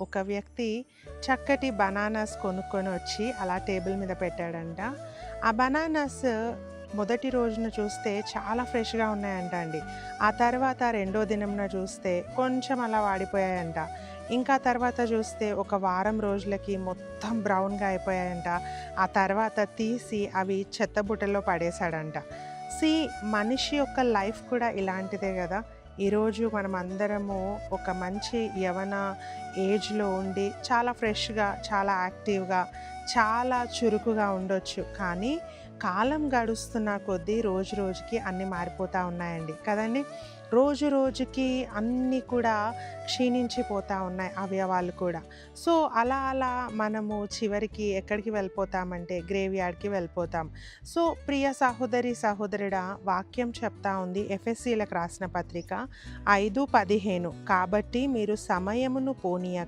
ఒక వ్యక్తి చక్కటి బనానాస్ కొనుక్కొని వచ్చి అలా టేబుల్ మీద పెట్టాడంట. ఆ బనానాస్ మొదటి రోజున చూస్తే చాలా ఫ్రెష్‌గా ఉన్నాయంట అండి. ఆ తర్వాత రెండో దినంన చూస్తే కొంచెం అలా వాడిపోయాయంట. ఇంకా తర్వాత చూస్తే ఒక వారం రోజులకి మొత్తం బ్రౌన్‌గా అయిపోయాయంట. ఆ తర్వాత తీసి అవి చెత్తబుట్టలో పడేశాడంట. సీ మనిషి యొక్క లైఫ్ కూడా ఇలాంటిదే గదా! ఈరోజు మనమందరము ఒక మంచి యవ్వన ఏజ్‌లో ఉండి చాలా ఫ్రెష్‌గా, చాలా యాక్టివ్‌గా, చాలా చురుకుగా ఉండొచ్చు. కానీ కాలం గడుస్తున్న కొద్దీ రోజు రోజుకి అన్నీ మారిపోతా ఉన్నాయండి. కదండీ! రోజు రోజుకి అన్నీ కూడా క్షీణించిపోతా ఉన్నాయి అవయవాలు కూడా. సో, అలా అలా మనము చివరికి ఎక్కడికి వెళ్ళిపోతామంటే గ్రేవ్‌యార్డ్‌కి వెళ్ళిపోతాం. సో, ప్రియ సహోదరి, సహోదరుడా వాక్యం చెప్తా ఉంది ఎఫెసీయులకు రాసిన పత్రిక 5:15 కాబట్టి మీరు సమయమును పోనీయక